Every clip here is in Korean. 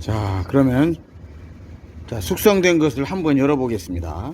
자, 그러면 자, 숙성된 것을 한번 열어보겠습니다.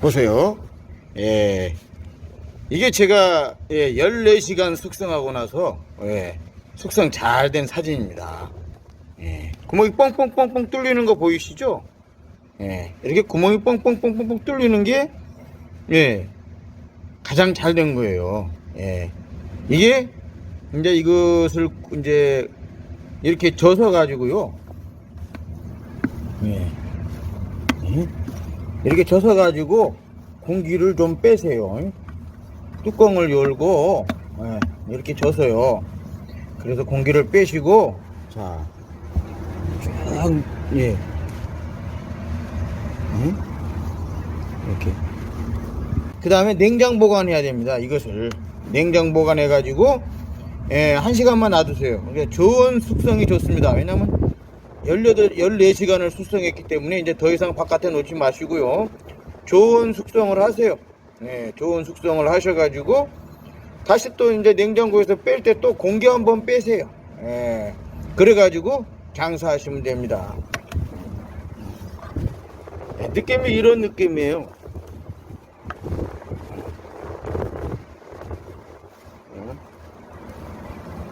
보세요. 예. 이게 제가 14시간 숙성하고 나서 숙성 잘 된 사진입니다. 예. 구멍이 뻥뻥뻥뻥 뚫리는 거 보이시죠? 예. 이렇게 구멍이 뻥뻥뻥뻥 뚫리는 게 가장 잘 된 거예요. 예. 이게 이제 이것을 이제 이렇게 져서 가지고요. 이렇게 져서 가지고 공기를 좀 빼세요. 뚜껑을 열고 이렇게 져서요. 그래서 공기를 빼시고 자, 쭉 이렇게. 그 다음에 냉장 보관해야 됩니다. 이것을 냉장 보관해 가지고 1시간만 놔두세요. 그러니까 좋은 숙성이 좋습니다. 왜냐면 14시간을 숙성했기 때문에 이제 더 이상 바깥에 놓지 마시고요. 좋은 숙성을 하세요. 좋은 숙성을 하셔가지고 다시 또 이제 냉장고에서 뺄 때 또 공기 한번 빼세요. 그래가지고 장사하시면 됩니다. 느낌이 이런 느낌이에요.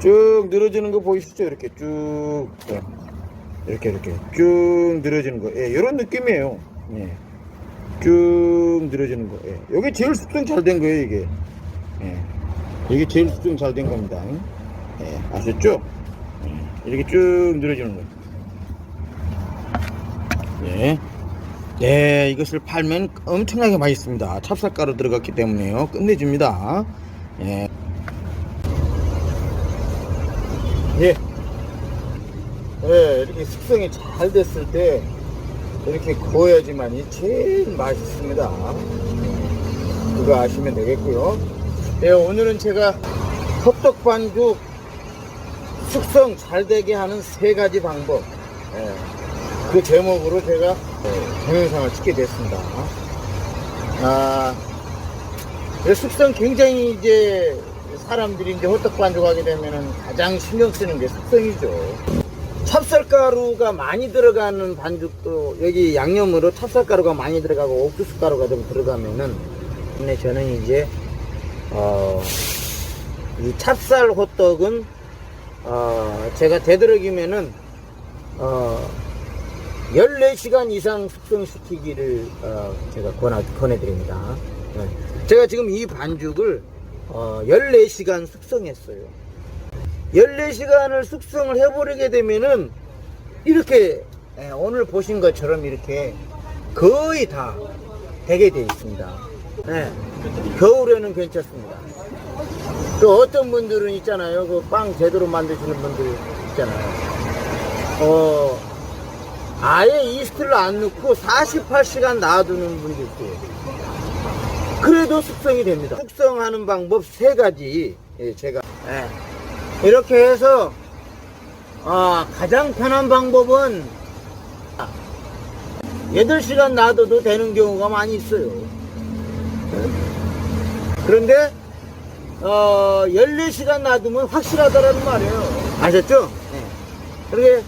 쭉 늘어지는 거 보이시죠? 이렇게 쭉 이렇게 쭉 늘어지는 거, 이런 느낌이에요. 쭉 늘어지는 거. 이게 제일 숙성 잘 된 거예요. 이게 제일 숙성 잘 된 겁니다. 아셨죠? 이렇게 쭉 늘어지는 거. 이것을 팔면 엄청나게 맛있습니다. 찹쌀가루 들어갔기 때문에요. 끝내줍니다. 이렇게 숙성이 잘 됐을 때 이렇게 구워야지만이 제일 맛있습니다. 그거 아시면 되겠고요. 오늘은 제가 호떡반죽 숙성 잘 되게 하는 3가지 방법, 그 제목으로 제가 동영상을 찍게 됐습니다. 숙성 굉장히 이제 사람들이 이제 호떡반죽 하게 되면은 가장 신경 쓰는 게 숙성이죠. 찹쌀가루가 많이 들어가는 반죽도 여기 양념으로 찹쌀가루가 많이 들어가고 옥수수 가루가 좀 들어가면은, 근데 저는 이제 이 찹쌀 호떡은 제가 되도록이면은 14시간 이상 숙성시키기를 제가 권해드립니다. 제가 지금 이 반죽을 14시간 숙성했어요. 14시간을 숙성을 해버리게 되면은 이렇게 오늘 보신 것처럼 이렇게 거의 다 되게 되어 있습니다. 겨울에는 괜찮습니다. 또 어떤 분들은 있잖아요. 그 빵 제대로 만드시는 분들 있잖아요. 아예 이스트를 안 넣고 48시간 놔두는 분도 있고요. 그래도 숙성이 됩니다. 숙성하는 방법 3가지 제가 이렇게 해서 가장 편한 방법은 8시간 놔둬도 되는 경우가 많이 있어요. 그런데 14시간 놔두면 확실하다라는 말이에요. 아셨죠? 그렇게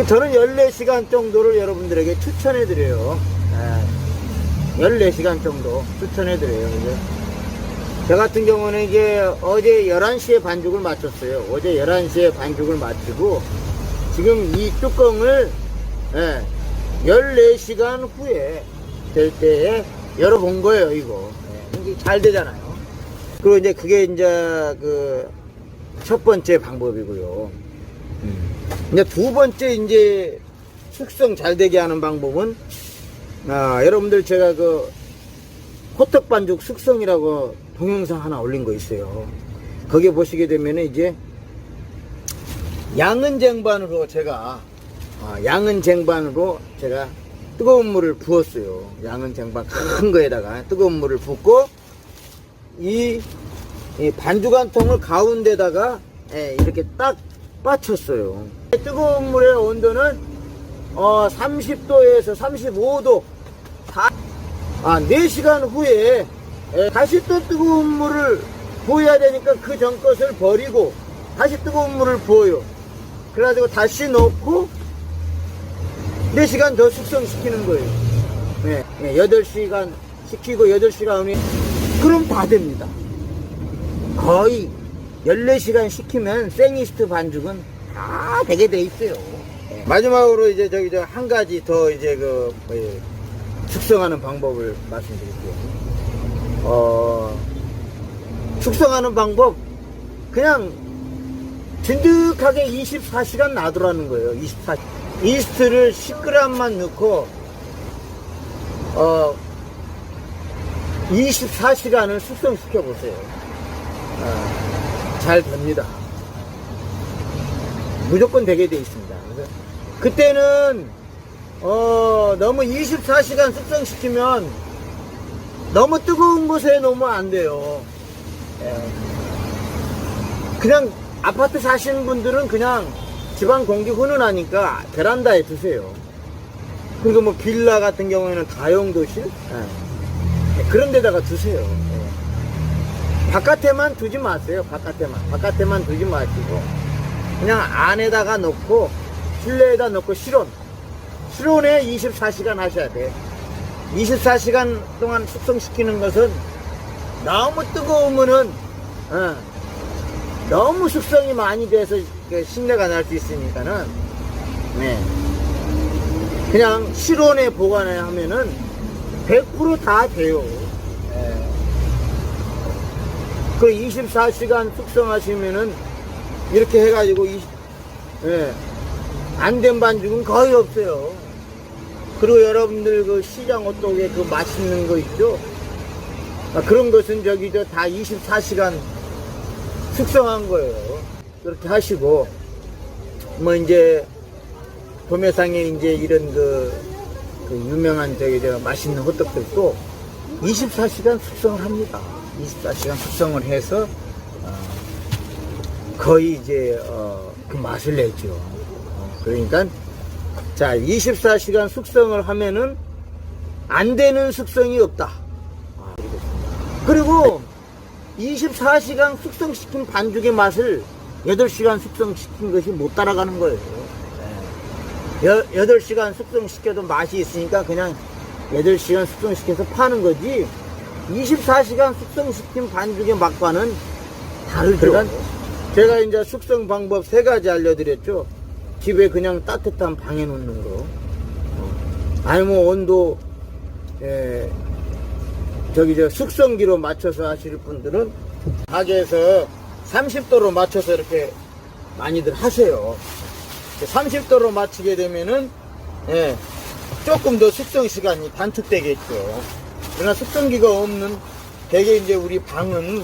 저는 14시간 정도를 여러분들에게 추천해드려요. 14시간 정도 추천해드려요. 저 같은 경우는 이제 어제 11시에 반죽을 마쳤어요. 어제 11시에 반죽을 마치고 지금 이 뚜껑을 14시간 후에 될 때에 열어본 거예요. 이거 이게 잘 되잖아요. 그리고 이제 그게 이제 그 첫 번째 방법이고요. 이제 두 번째 이제 숙성 잘 되게 하는 방법은 여러분들 제가 그 호떡반죽 숙성이라고 동영상 하나 올린 거 있어요. 거기 보시게 되면 이제 양은 쟁반으로 제가 뜨거운 물을 부었어요. 양은 쟁반 큰 거에다가 뜨거운 물을 붓고 이 반죽 한 통을 가운데다가 이렇게 딱 빠쳤어요. 뜨거운 물의 온도는 30도에서 35도 4시간 후에 다시 또 뜨거운 물을 부어야 되니까 그 전 것을 버리고 다시 뜨거운 물을 부어요. 그래가지고 다시 넣고 4시간 더 숙성시키는 거예요. 네, 8시간 식히고 8시간 후에 그럼 다 됩니다. 거의 14시간 식히면 생이스트 반죽은 다 되게 돼 있어요. 네. 마지막으로 이제 저 한 가지 더 이제 숙성하는 방법을 말씀드릴게요. 숙성하는 방법 그냥 든득하게 24시간 놔두라는 거예요. 24시간. 이스트를 10g만 넣고 24시간을 숙성시켜 보세요. 잘 됩니다. 무조건 되게 돼 있습니다. 그래서 그때는 너무 24시간 숙성시키면 너무 뜨거운 곳에 놓으면 안 돼요. 그냥 아파트 사시는 분들은 그냥 집안 공기 훈훈하니까 베란다에 두세요. 그리고 뭐 빌라 같은 경우에는 다용도실 그런 데다가 두세요. 바깥에만 두지 마세요. 바깥에만 두지 마시고 그냥 안에다가 놓고 실내에다 놓고 실온에 24시간 하셔야 돼. 24시간 동안 숙성시키는 것은 너무 뜨거우면은 너무 숙성이 많이 돼서 신내가 날 수 있으니까는 그냥 실온에 보관해 하면은 100% 다 돼요. 그 24시간 숙성하시면은 이렇게 해가지고 안 된 반죽은 거의 없어요. 그리고 여러분들 그 시장 호떡에 그 맛있는 거 있죠? 그런 것은 다 24시간 숙성한 거예요. 그렇게 하시고, 뭐, 이제, 도매상에 이제 이런 그 유명한 맛있는 호떡들도 24시간 숙성을 합니다. 24시간 숙성을 해서, 거의 이제, 그 맛을 내죠. 그러니까, 자, 24시간 숙성을 하면은 안 되는 숙성이 없다. 그리고 24시간 숙성시킨 반죽의 맛을 8시간 숙성시킨 것이 못 따라가는 거예요. 8시간 숙성시켜도 맛이 있으니까 그냥 8시간 숙성시켜서 파는 거지 24시간 숙성시킨 반죽의 맛과는 다르죠. 그러니까 제가 이제 숙성 방법 3가지 알려드렸죠. 집에 그냥 따뜻한 방에 놓는 거. 아니면 온도, 숙성기로 맞춰서 하실 분들은 가게에서 30도로 맞춰서 이렇게 많이들 하세요. 30도로 맞추게 되면은, 조금 더 숙성 시간이 단축되겠죠. 그러나 숙성기가 없는, 되게 이제 우리 방은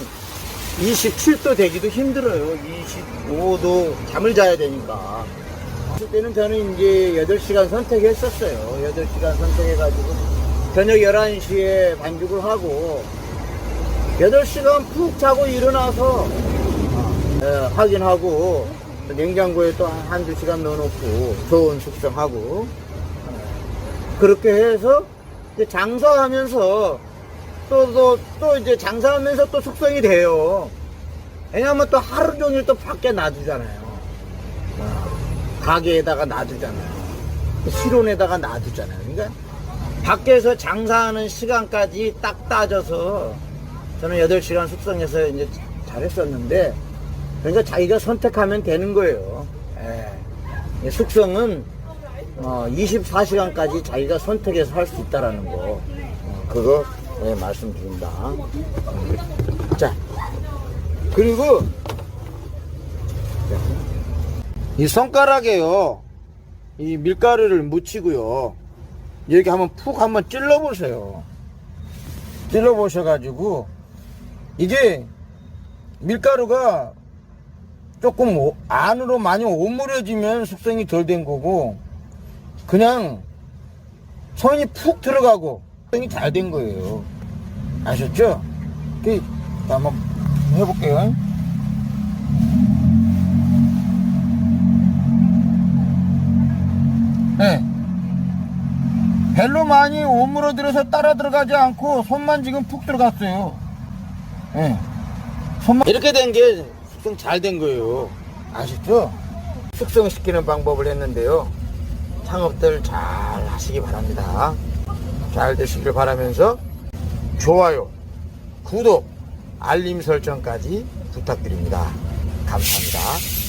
27도 되기도 힘들어요. 25도 잠을 자야 되니까. 그때는 저는 이제 8시간 선택했었어요. 8시간 선택해가지고 저녁 11시에 반죽을 하고 8시간 푹 자고 일어나서 확인하고 냉장고에 또 한두 시간 넣어놓고 좋은 숙성하고 그렇게 해서 이제 장사하면서 또 이제 장사하면서 또 숙성이 돼요. 왜냐면 또 하루 종일 또 밖에 놔두잖아요. 가게에다가 놔두잖아요. 실온에다가 놔두잖아요. 그러니까 밖에서 장사하는 시간까지 딱 따져서 저는 8시간 숙성해서 이제 잘했었는데, 그러니까 자기가 선택하면 되는 거예요. 숙성은 24시간까지 자기가 선택해서 할 수 있다라는 거, 그거 말씀드립니다. 자, 그리고 이 손가락에요, 이 밀가루를 묻히고요, 이렇게 한번 찔러 보세요. 찔러 보셔가지고 이게 밀가루가 조금 안으로 많이 오므려지면 숙성이 덜 된 거고, 그냥 손이 푹 들어가고 숙성이 잘 된 거예요. 아셨죠? 한번 해볼게요. 네. 별로 많이 오므러들어서 따라 들어가지 않고 손만 지금 푹 들어갔어요. 네. 손만 이렇게 된 게 숙성 잘 된 거예요. 아시죠? 숙성시키는 방법을 했는데요. 창업들 잘 하시기 바랍니다. 잘 되시길 바라면서 좋아요, 구독, 알림 설정까지 부탁드립니다. 감사합니다.